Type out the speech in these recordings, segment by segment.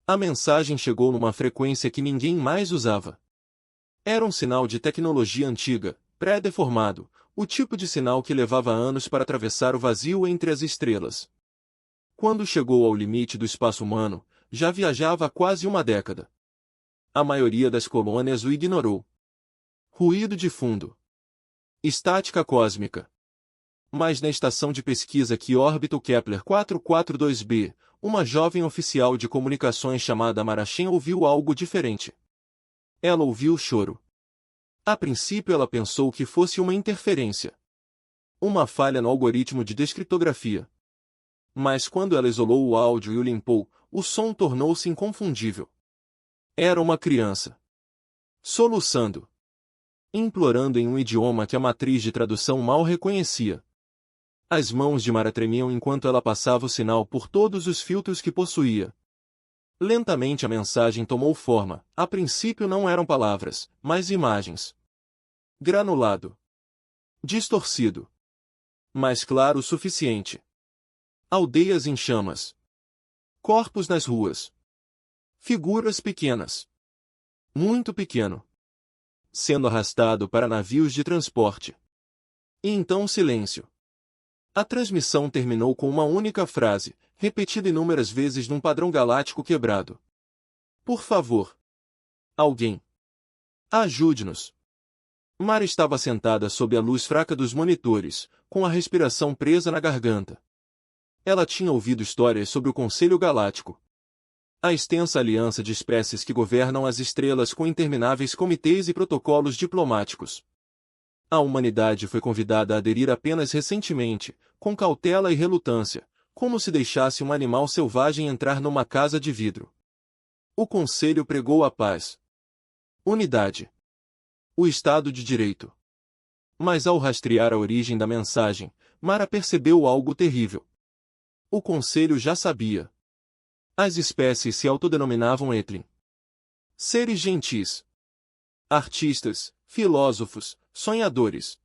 A mensagem chegou numa frequência que ninguém mais usava. Era um sinal de tecnologia antiga, pré-deformado, o tipo de sinal que levava anos para atravessar o vazio entre as estrelas. Quando chegou ao limite do espaço humano, já viajava há quase uma década. A maioria das colônias o ignorou. Ruído de fundo. Estática cósmica. Mas na estação de pesquisa que orbita o Kepler 442b, uma jovem oficial de comunicações chamada Marachen ouviu algo diferente. Ela ouviu o choro. A princípio ela pensou que fosse uma interferência. Uma falha no algoritmo de descriptografia. Mas quando ela isolou o áudio e o limpou, o som tornou-se inconfundível. Era uma criança. Soluçando. Implorando em um idioma que a matriz de tradução mal reconhecia. As mãos de Mara tremiam enquanto ela passava o sinal por todos os filtros que possuía. Lentamente a mensagem tomou forma. A princípio não eram palavras, mas imagens. Granulado. Distorcido. Mas claro o suficiente. Aldeias em chamas. Corpos nas ruas. Figuras pequenas. Muito pequeno. Sendo arrastado para navios de transporte. E então silêncio. A transmissão terminou com uma única frase, repetida inúmeras vezes num padrão galáctico quebrado. Por favor. Alguém. Ajude-nos. Mara estava sentada sob a luz fraca dos monitores, com a respiração presa na garganta. Ela tinha ouvido histórias sobre o Conselho Galáctico. A extensa aliança de espécies que governam as estrelas com intermináveis comitês e protocolos diplomáticos. A humanidade foi convidada a aderir apenas recentemente, com cautela e relutância, como se deixasse um animal selvagem entrar numa casa de vidro. O Conselho pregou a paz. Unidade. O Estado de Direito. Mas ao rastrear a origem da mensagem, Mara percebeu algo terrível. O Conselho já sabia. As espécies se autodenominavam Etlin. Seres gentis. Artistas, filósofos, sonhadores.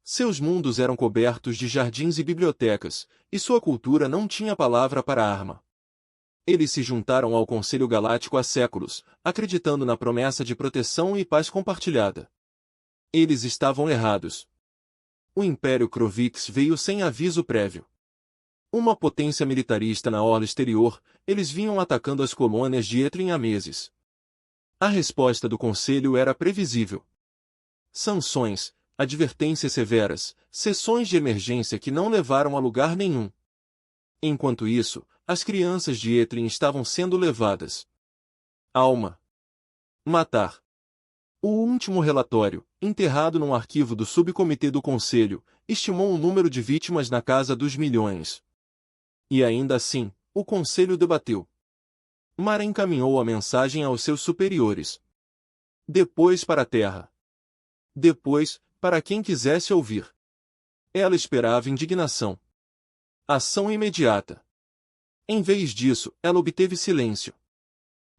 Seus mundos eram cobertos de jardins e bibliotecas, e sua cultura não tinha palavra para arma. Eles se juntaram ao Conselho Galáctico há séculos, acreditando na promessa de proteção e paz compartilhada. Eles estavam errados. O Império Krovix veio sem aviso prévio. Uma potência militarista na orla exterior, eles vinham atacando as colônias de Etlin há meses. A resposta do Conselho era previsível. Sanções, advertências severas, sessões de emergência que não levaram a lugar nenhum. Enquanto isso, as crianças de Etlin estavam sendo levadas. Alma. Matar. O último relatório, enterrado num arquivo do subcomitê do Conselho, estimou o número de vítimas na casa dos milhões. E ainda assim, o Conselho debateu. Mara encaminhou a mensagem aos seus superiores. Depois para a Terra. Depois, para quem quisesse ouvir. Ela esperava indignação. Ação imediata. Em vez disso, ela obteve silêncio.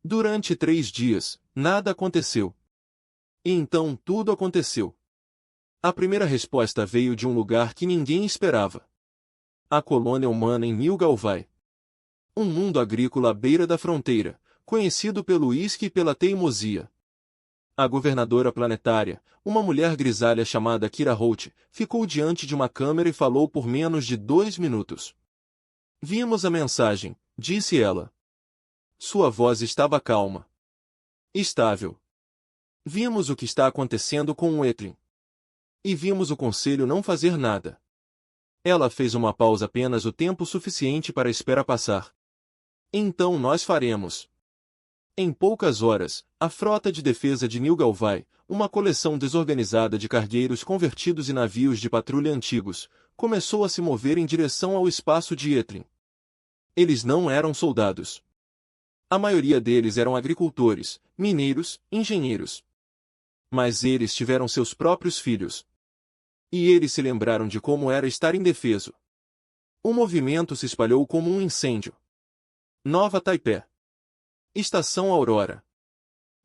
Durante 3 dias, nada aconteceu. E então tudo aconteceu. A primeira resposta veio de um lugar que ninguém esperava. A colônia humana em Nilgalvai. Um mundo agrícola à beira da fronteira, conhecido pelo uísque e pela teimosia. A governadora planetária, uma mulher grisalha chamada Kira Holt, ficou diante de uma câmera e falou por menos de 2 minutos. Vimos a mensagem, disse ela. Sua voz estava calma. Estável. Vimos o que está acontecendo com o Etlin. E vimos o Conselho não fazer nada. Ela fez uma pausa apenas o tempo suficiente para a espera passar. Então nós faremos. Em poucas horas, a frota de defesa de Nilgalvai, uma coleção desorganizada de cargueiros convertidos e navios de patrulha antigos, começou a se mover em direção ao espaço de Etlin. Eles não eram soldados. A maioria deles eram agricultores, mineiros, engenheiros. Mas eles tiveram seus próprios filhos. E eles se lembraram de como era estar indefeso. O movimento se espalhou como um incêndio. Nova Taipé. Estação Aurora.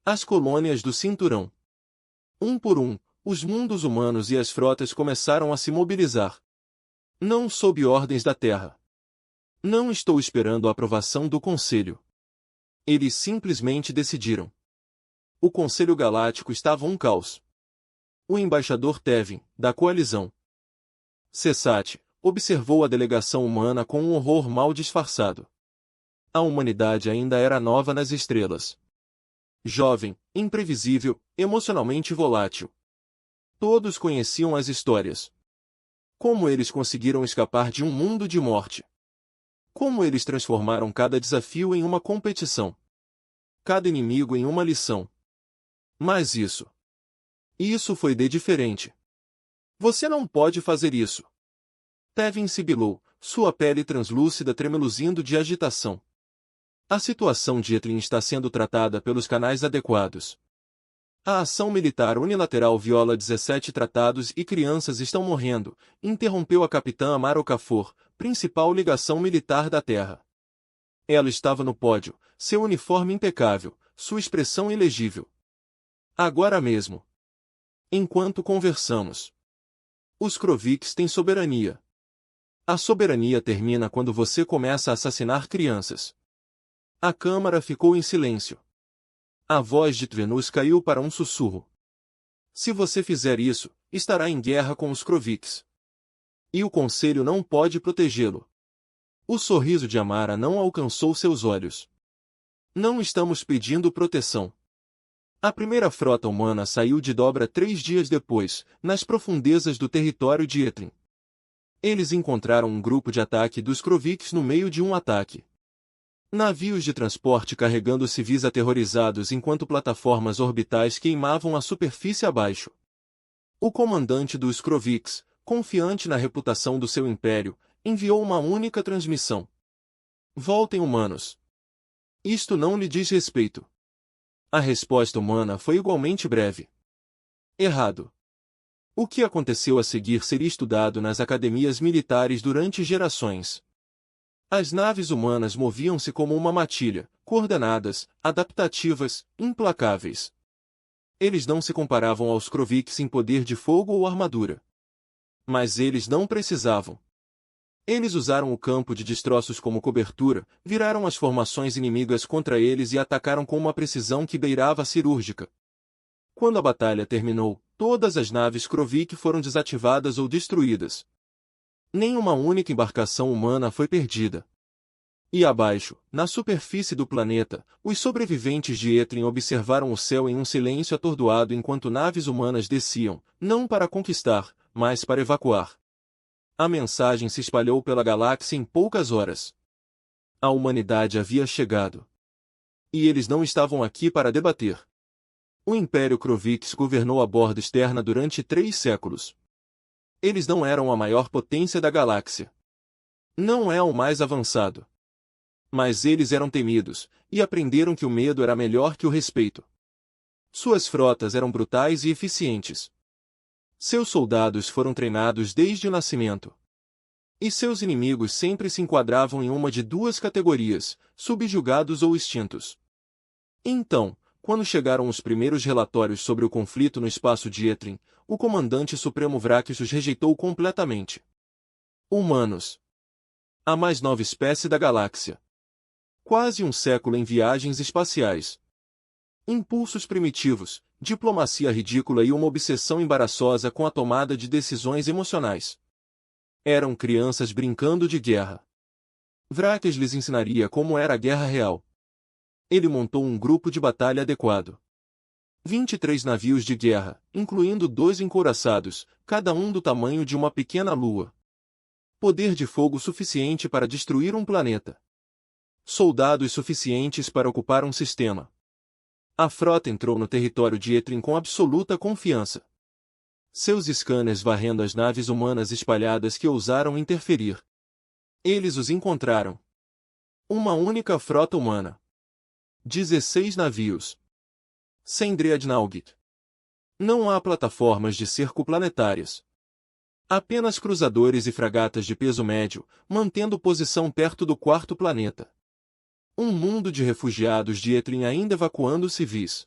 As colônias do cinturão. Um por um, os mundos humanos e as frotas começaram a se mobilizar. Não sob ordens da Terra. Não estou esperando a aprovação do Conselho. Eles simplesmente decidiram. O Conselho Galáctico estava um caos. O embaixador Tevin, da coalizão Cessat, observou a delegação humana com um horror mal disfarçado. A humanidade ainda era nova nas estrelas. Jovem, imprevisível, emocionalmente volátil. Todos conheciam as histórias. Como eles conseguiram escapar de um mundo de morte. Como eles transformaram cada desafio em uma competição. Cada inimigo em uma lição. Mas isso foi de diferente. Você não pode fazer isso. Tevin sibilou, sua pele translúcida tremeluzindo de agitação. A situação de Etlin está sendo tratada pelos canais adequados. A ação militar unilateral viola 17 tratados e crianças estão morrendo, interrompeu a capitã Amara Okafor, principal ligação militar da Terra. Ela estava no pódio, seu uniforme impecável, sua expressão ilegível. Agora mesmo. Enquanto conversamos. Os Kroviks têm soberania. A soberania termina quando você começa a assassinar crianças. A câmara ficou em silêncio. A voz de Tvenus caiu para um sussurro. Se você fizer isso, estará em guerra com os Kroviks. E o Conselho não pode protegê-lo. O sorriso de Amara não alcançou seus olhos. Não estamos pedindo proteção. A primeira frota humana saiu de Dobra 3 dias depois, nas profundezas do território de Etlin. Eles encontraram um grupo de ataque dos Kroviks no meio de um ataque. Navios de transporte carregando civis aterrorizados enquanto plataformas orbitais queimavam a superfície abaixo. O comandante dos Kroviks, confiante na reputação do seu império, enviou uma única transmissão. Voltem humanos. Isto não lhe diz respeito. A resposta humana foi igualmente breve. Errado. O que aconteceu a seguir seria estudado nas academias militares durante gerações. As naves humanas moviam-se como uma matilha, coordenadas, adaptativas, implacáveis. Eles não se comparavam aos Kroviks em poder de fogo ou armadura. Mas eles não precisavam. Eles usaram o campo de destroços como cobertura, viraram as formações inimigas contra eles e atacaram com uma precisão que beirava a cirúrgica. Quando a batalha terminou, todas as naves Krovik foram desativadas ou destruídas. Nenhuma única embarcação humana foi perdida. E abaixo, na superfície do planeta, os sobreviventes de Etlin observaram o céu em um silêncio atordoado enquanto naves humanas desciam, não para conquistar, mas para evacuar. A mensagem se espalhou pela galáxia em poucas horas. A humanidade havia chegado. E eles não estavam aqui para debater. O Império Kroviks governou a borda externa durante 3 séculos. Eles não eram a maior potência da galáxia. Não é o mais avançado. Mas eles eram temidos, e aprenderam que o medo era melhor que o respeito. Suas frotas eram brutais e eficientes. Seus soldados foram treinados desde o nascimento. E seus inimigos sempre se enquadravam em uma de 2 categorias, subjugados ou extintos. Então, quando chegaram os primeiros relatórios sobre o conflito no espaço de Etlin, o comandante supremo Vráquis os rejeitou completamente. Humanos. A mais nova espécie da galáxia. Quase um século em viagens espaciais. Impulsos primitivos, diplomacia ridícula e uma obsessão embaraçosa com a tomada de decisões emocionais. Eram crianças brincando de guerra. Vráquis lhes ensinaria como era a guerra real. Ele montou um grupo de batalha adequado. 23 navios de guerra, incluindo 2 encouraçados, cada um do tamanho de uma pequena lua. Poder de fogo suficiente para destruir um planeta. Soldados suficientes para ocupar um sistema. A frota entrou no território de Etlin com absoluta confiança. Seus scanners varrendo as naves humanas espalhadas que ousaram interferir. Eles os encontraram. Uma única frota humana. 16 navios. Sem Dreadnought. Não há plataformas de cerco planetárias. Apenas cruzadores e fragatas de peso médio, mantendo posição perto do 4º planeta. Um mundo de refugiados de Etlin ainda evacuando civis.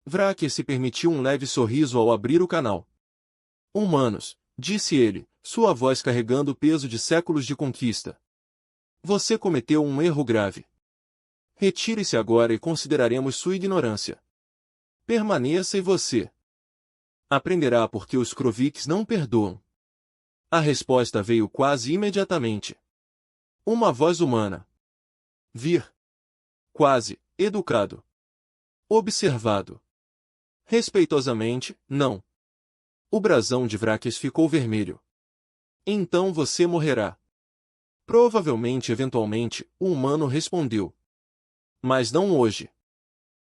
Vráquis se permitiu um leve sorriso ao abrir o canal. Humanos, disse ele, sua voz carregando o peso de séculos de conquista. Você cometeu um erro grave. Retire-se agora e consideraremos sua ignorância. Permaneça e você aprenderá porque os Kroviks não perdoam. A resposta veio quase imediatamente. Uma voz humana. Vir. Quase, educado. Observado. Respeitosamente, não. O brasão de Vráquez ficou vermelho. Então você morrerá. Provavelmente, eventualmente, o humano respondeu. Mas não hoje.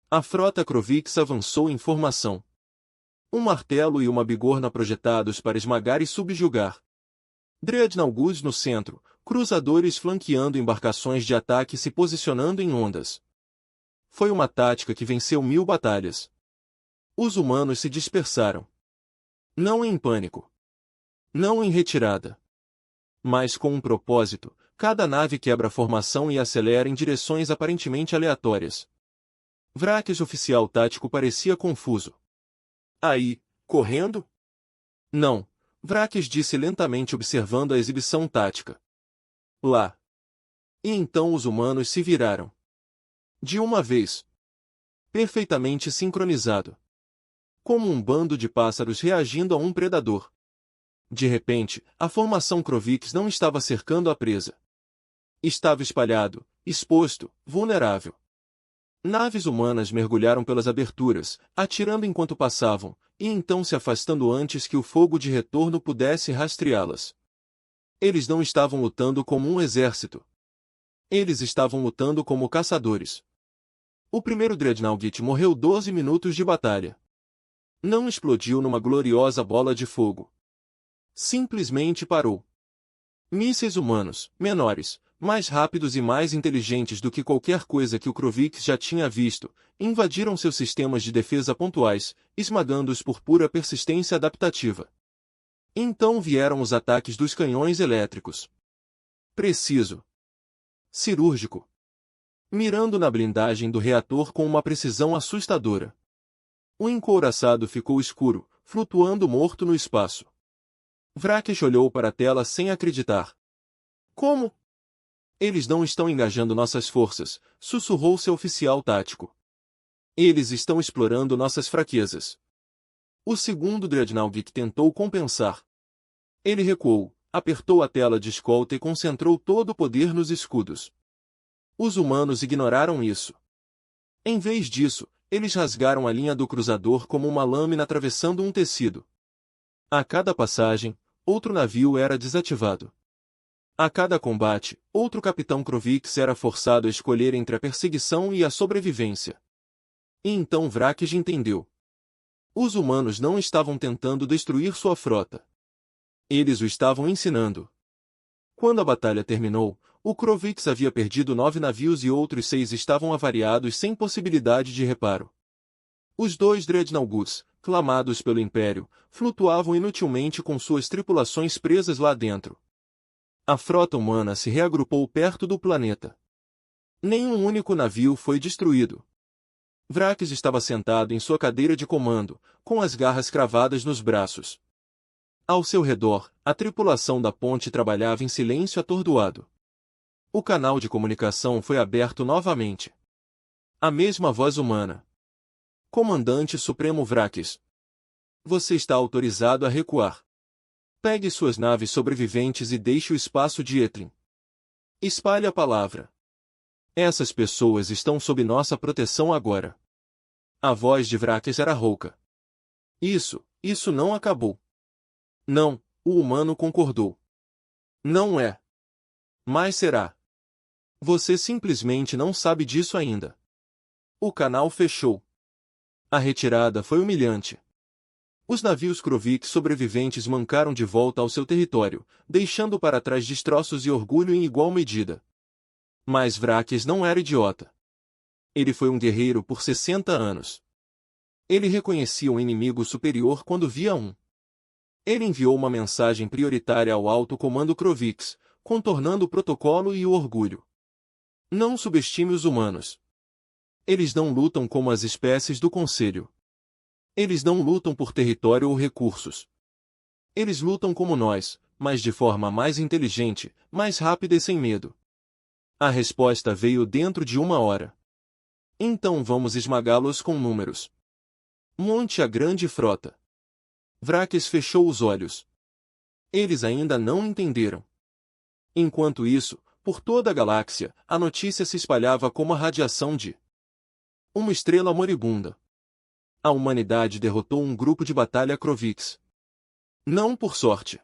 A frota Krovix avançou em formação. Um martelo e uma bigorna projetados para esmagar e subjugar. Dreadnoughts no centro, cruzadores flanqueando embarcações de ataque se posicionando em ondas. Foi uma tática que venceu 1000 batalhas. Os humanos se dispersaram. Não em pânico. Não em retirada. Mas com um propósito, cada nave quebra a formação e acelera em direções aparentemente aleatórias. Vráquez oficial tático parecia confuso. Aí, correndo? Não, Vráquez disse lentamente observando a exibição tática. Lá. E então os humanos se viraram. De uma vez. Perfeitamente sincronizado. Como um bando de pássaros reagindo a um predador. De repente, a formação Krovix não estava cercando a presa. Estava espalhado, exposto, vulnerável. Naves humanas mergulharam pelas aberturas, atirando enquanto passavam, e então se afastando antes que o fogo de retorno pudesse rastreá-las. Eles não estavam lutando como um exército. Eles estavam lutando como caçadores. O primeiro Dreadnought morreu 12 minutos de batalha. Não explodiu numa gloriosa bola de fogo. Simplesmente parou. Mísseis humanos, menores, mais rápidos e mais inteligentes do que qualquer coisa que o Krovix já tinha visto, invadiram seus sistemas de defesa pontuais, esmagando-os por pura persistência adaptativa. Então vieram os ataques dos canhões elétricos. Preciso. Cirúrgico. Mirando na blindagem do reator com uma precisão assustadora. O encouraçado ficou escuro, flutuando morto no espaço. Vráquez olhou para a tela sem acreditar. Como? Eles não estão engajando nossas forças, sussurrou seu oficial tático. Eles estão explorando nossas fraquezas. O segundo Dreadnought tentou compensar. Ele recuou, apertou a tela de escolta e concentrou todo o poder nos escudos. Os humanos ignoraram isso. Em vez disso, eles rasgaram a linha do cruzador como uma lâmina atravessando um tecido. A cada passagem, outro navio era desativado. A cada combate, outro capitão Krovix era forçado a escolher entre a perseguição e a sobrevivência. E então Vráquez entendeu. Os humanos não estavam tentando destruir sua frota. Eles o estavam ensinando. Quando a batalha terminou, o Krovix havia perdido 9 navios e outros 6 estavam avariados sem possibilidade de reparo. Os 2 Dreadnoughts, clamados pelo Império, flutuavam inutilmente com suas tripulações presas lá dentro. A frota humana se reagrupou perto do planeta. Nenhum único navio foi destruído. Vráquez estava sentado em sua cadeira de comando, com as garras cravadas nos braços. Ao seu redor, a tripulação da ponte trabalhava em silêncio atordoado. O canal de comunicação foi aberto novamente. A mesma voz humana. Comandante Supremo Vráquez. Você está autorizado a recuar. Pegue suas naves sobreviventes e deixe o espaço de Ythryn. Espalhe a palavra. Essas pessoas estão sob nossa proteção agora. A voz de Vráquez era rouca. Isso não acabou. Não, o humano concordou. Não é. Mas será. Você simplesmente não sabe disso ainda. O canal fechou. A retirada foi humilhante. Os navios Krovix sobreviventes mancaram de volta ao seu território, deixando para trás destroços e orgulho em igual medida. Mas Vráquez não era idiota. Ele foi um guerreiro por 60 anos. Ele reconhecia um inimigo superior quando via um. Ele enviou uma mensagem prioritária ao alto comando Krovix, contornando o protocolo e o orgulho. Não subestime os humanos. Eles não lutam como as espécies do Conselho. Eles não lutam por território ou recursos. Eles lutam como nós, mas de forma mais inteligente, mais rápida e sem medo. A resposta veio dentro de 1 hora. Então vamos esmagá-los com números. Monte a grande frota. Vráquez fechou os olhos. Eles ainda não entenderam. Enquanto isso, por toda a galáxia, a notícia se espalhava como a radiação de uma estrela moribunda. A humanidade derrotou um grupo de batalha Krovix. Não por sorte.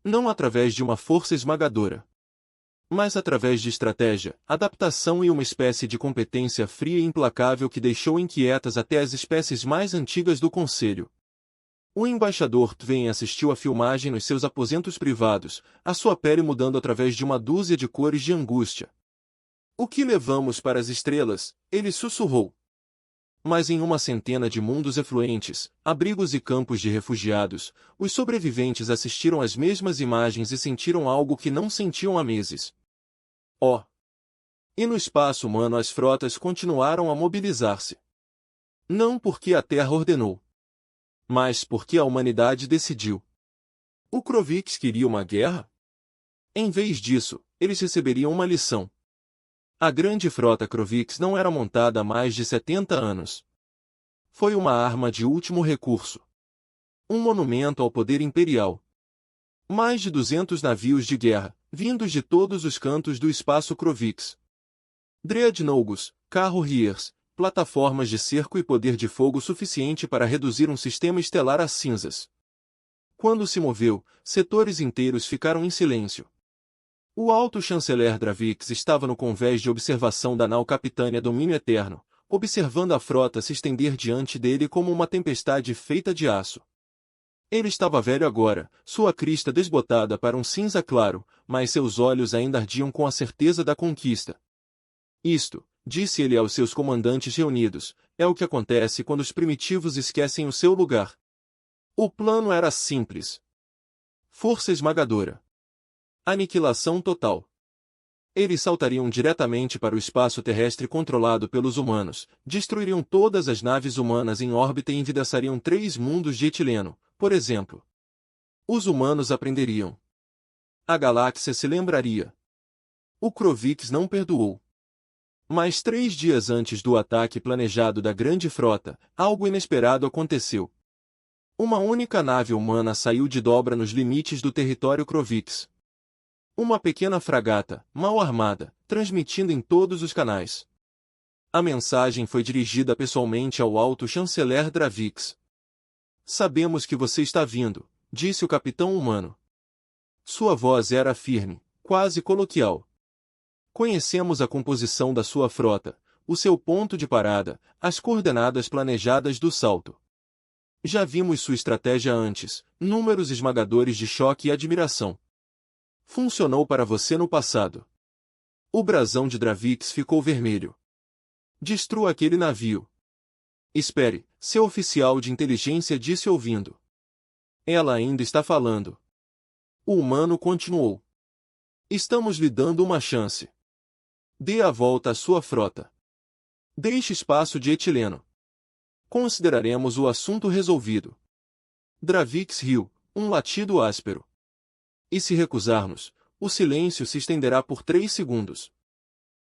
Não através de uma força esmagadora. Mas através de estratégia, adaptação e uma espécie de competência fria e implacável que deixou inquietas até as espécies mais antigas do Conselho. O embaixador Twain assistiu à filmagem nos seus aposentos privados, a sua pele mudando através de uma dúzia de cores de angústia. O que levamos para as estrelas? Ele sussurrou. Mas em uma centena de mundos efluentes, abrigos e campos de refugiados, os sobreviventes assistiram às mesmas imagens e sentiram algo que não sentiam há meses. Oh! E no espaço humano as frotas continuaram a mobilizar-se. Não porque a Terra ordenou, mas porque a humanidade decidiu. O Krovix queria uma guerra? Em vez disso, eles receberiam uma lição. A grande frota Krovix não era montada há mais de 70 anos. Foi uma arma de último recurso. Um monumento ao poder imperial. Mais de 200 navios de guerra, vindos de todos os cantos do espaço Krovix. Dreadnoughts, carro-riers, plataformas de cerco e poder de fogo suficiente para reduzir um sistema estelar a cinzas. Quando se moveu, setores inteiros ficaram em silêncio. O alto chanceler Dravix estava no convés de observação da nau Capitânia Domínio Eterno, observando a frota se estender diante dele como uma tempestade feita de aço. Ele estava velho agora, sua crista desbotada para um cinza claro, mas seus olhos ainda ardiam com a certeza da conquista. Isto, disse ele aos seus comandantes reunidos, é o que acontece quando os primitivos esquecem o seu lugar. O plano era simples. Força esmagadora. Aniquilação total. Eles saltariam diretamente para o espaço terrestre controlado pelos humanos, destruiriam todas as naves humanas em órbita e envidaçariam 3 mundos de etileno, por exemplo. Os humanos aprenderiam. A galáxia se lembraria. O Krovix não perdoou. Mas 3 dias antes do ataque planejado da grande frota, algo inesperado aconteceu. Uma única nave humana saiu de dobra nos limites do território Krovix. Uma pequena fragata, mal armada, transmitindo em todos os canais. A mensagem foi dirigida pessoalmente ao alto chanceler Dravix. Sabemos que você está vindo, disse o capitão humano. Sua voz era firme, quase coloquial. Conhecemos a composição da sua frota, o seu ponto de parada, as coordenadas planejadas do salto. Já vimos sua estratégia antes, números esmagadores de choque e admiração. Funcionou para você no passado. O brasão de Dravix ficou vermelho. Destrua aquele navio. Espere, seu oficial de inteligência disse ouvindo. Ela ainda está falando. O humano continuou. Estamos lhe dando uma chance. Dê a volta à sua frota. Deixe espaço de etileno. Consideraremos o assunto resolvido. Dravix riu, um latido áspero. E se recusarmos, o silêncio se estenderá por 3 segundos.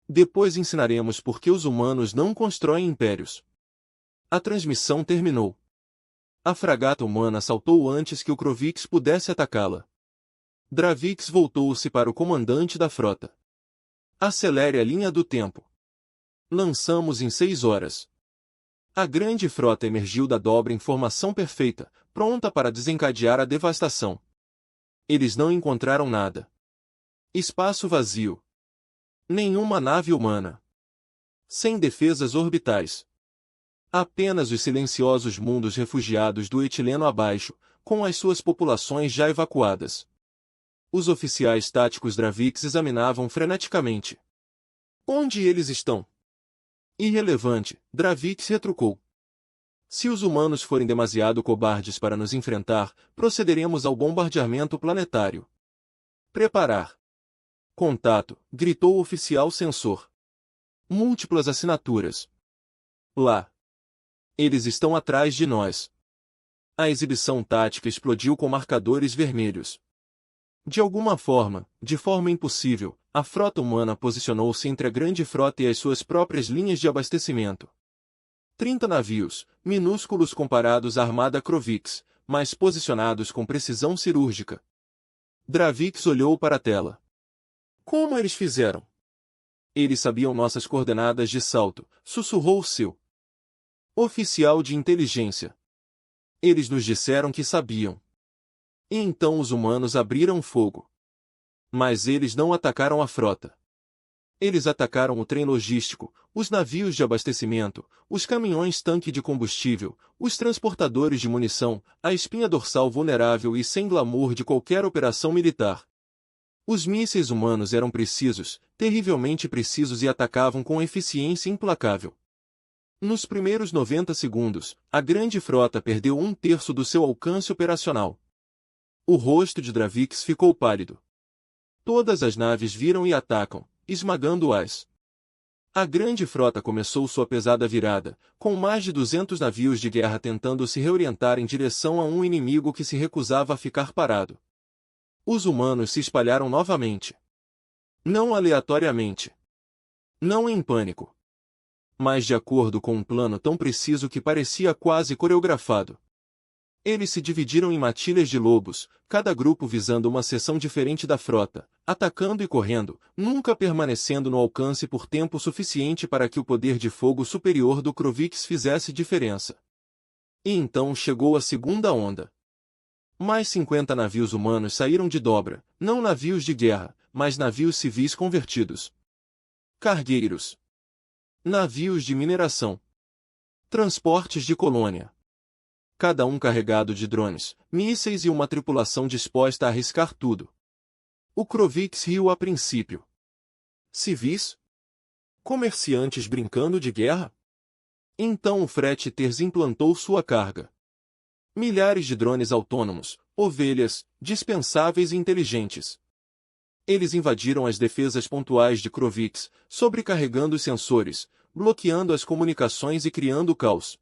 Depois ensinaremos por que os humanos não constroem impérios. A transmissão terminou. A fragata humana saltou antes que o Krovix pudesse atacá-la. Dravix voltou-se para o comandante da frota. Acelere a linha do tempo. Lançamos em 6 horas. A grande frota emergiu da dobra em formação perfeita, pronta para desencadear a devastação. Eles não encontraram nada. Espaço vazio. Nenhuma nave humana. Sem defesas orbitais. Apenas os silenciosos mundos refugiados do etileno abaixo, com as suas populações já evacuadas. Os oficiais táticos Dravix examinavam freneticamente. Onde eles estão? Irrelevante, Dravix retrucou. Se os humanos forem demasiado cobardes para nos enfrentar, procederemos ao bombardeamento planetário. Preparar. Contato, gritou o oficial censor. Múltiplas assinaturas. Lá. Eles estão atrás de nós. A exibição tática explodiu com marcadores vermelhos. De forma impossível, a frota humana posicionou-se entre a grande frota e as suas próprias linhas de abastecimento. 30 navios, minúsculos comparados à armada Krovix, mas posicionados com precisão cirúrgica. Dravix olhou para a tela. Como eles fizeram? Eles sabiam nossas coordenadas de salto, sussurrou seu oficial de inteligência. Eles nos disseram que sabiam. E então os humanos abriram fogo. Mas eles não atacaram a frota. Eles atacaram o trem logístico, os navios de abastecimento, os caminhões-tanque de combustível, os transportadores de munição, a espinha dorsal vulnerável e sem glamour de qualquer operação militar. Os mísseis humanos eram precisos, terrivelmente precisos e atacavam com eficiência implacável. Nos primeiros 90 segundos, a grande frota perdeu 1/3 do seu alcance operacional. O rosto de Dravix ficou pálido. Todas as naves viram e atacam, esmagando-as. A grande frota começou sua pesada virada, com mais de 200 navios de guerra tentando se reorientar em direção a um inimigo que se recusava a ficar parado. Os humanos se espalharam novamente. Não aleatoriamente. Não em pânico. Mas de acordo com um plano tão preciso que parecia quase coreografado. Eles se dividiram em matilhas de lobos, cada grupo visando uma seção diferente da frota, atacando e correndo, nunca permanecendo no alcance por tempo suficiente para que o poder de fogo superior do Krovix fizesse diferença. E então chegou a segunda onda. Mais 50 navios humanos saíram de dobra, não navios de guerra, mas navios civis convertidos. Cargueiros. Navios de mineração. Transportes de colônia. Cada um carregado de drones, mísseis e uma tripulação disposta a arriscar tudo. O Krovix riu a princípio. Civis? Comerciantes brincando de guerra? Então o Fretters implantou sua carga. Milhares de drones autônomos, ovelhas, dispensáveis e inteligentes. Eles invadiram as defesas pontuais de Krovix, sobrecarregando os sensores, bloqueando as comunicações e criando caos.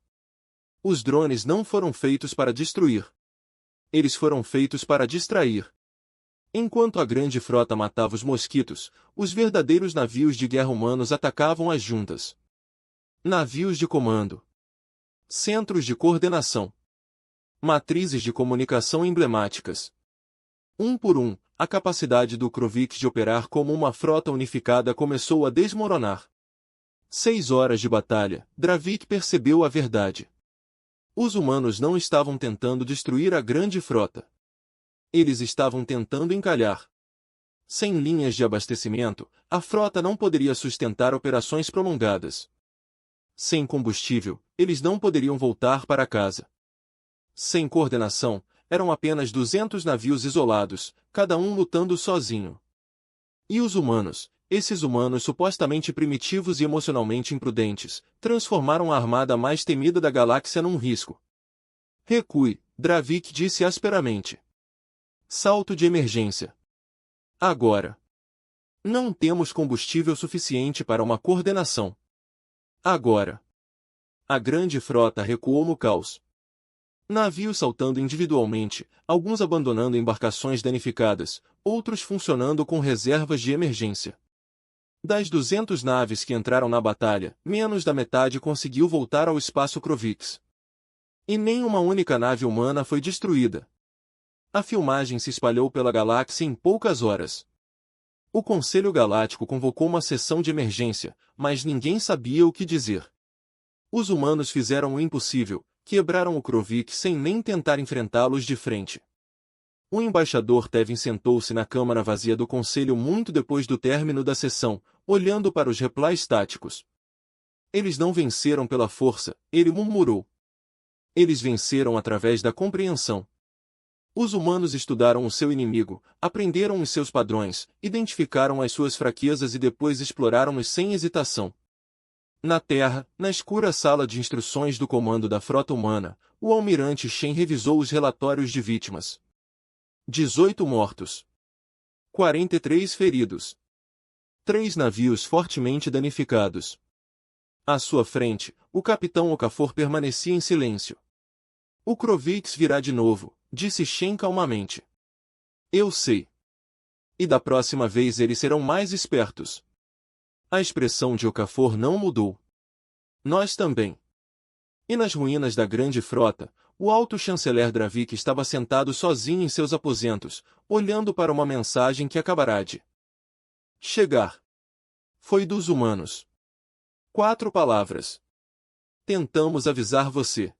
Os drones não foram feitos para destruir. Eles foram feitos para distrair. Enquanto a grande frota matava os mosquitos, os verdadeiros navios de guerra humanos atacavam as juntas. Navios de comando. Centros de coordenação. Matrizes de comunicação emblemáticas. Um por um, a capacidade do Krovix de operar como uma frota unificada começou a desmoronar. 6 horas de batalha, Dravik percebeu a verdade. Os humanos não estavam tentando destruir a grande frota. Eles estavam tentando encalhar. Sem linhas de abastecimento, a frota não poderia sustentar operações prolongadas. Sem combustível, eles não poderiam voltar para casa. Sem coordenação, eram apenas 200 navios isolados, cada um lutando sozinho. E os humanos, esses humanos supostamente primitivos e emocionalmente imprudentes, transformaram a armada mais temida da galáxia num risco. Recue, Dravik disse asperamente. Salto de emergência. Agora. Não temos combustível suficiente para uma coordenação. Agora. A grande frota recuou no caos. Navios saltando individualmente, alguns abandonando embarcações danificadas, outros funcionando com reservas de emergência. Das 200 naves que entraram na batalha, menos da metade conseguiu voltar ao espaço Krovix. E nem uma única nave humana foi destruída. A filmagem se espalhou pela galáxia em poucas horas. O Conselho Galáctico convocou uma sessão de emergência, mas ninguém sabia o que dizer. Os humanos fizeram o impossível, quebraram o Krovix sem nem tentar enfrentá-los de frente. O embaixador Tevin sentou-se na câmara vazia do Conselho muito depois do término da sessão, olhando para os replies táticos. Eles não venceram pela força, ele murmurou. Eles venceram através da compreensão. Os humanos estudaram o seu inimigo, aprenderam os seus padrões, identificaram as suas fraquezas e depois exploraram-nos sem hesitação. Na Terra, na escura sala de instruções do comando da frota humana, o almirante Shen revisou os relatórios de vítimas. 18 mortos. 43 feridos. 3 navios fortemente danificados. À sua frente, o capitão Okafor permanecia em silêncio. O Krovix virá de novo, disse Shen calmamente. Eu sei. E da próxima vez eles serão mais espertos. A expressão de Okafor não mudou. Nós também. E nas ruínas da grande frota, o alto chanceler Dravik estava sentado sozinho em seus aposentos, olhando para uma mensagem que acabará de chegar. Foi dos humanos. 4 palavras. Tentamos avisar você.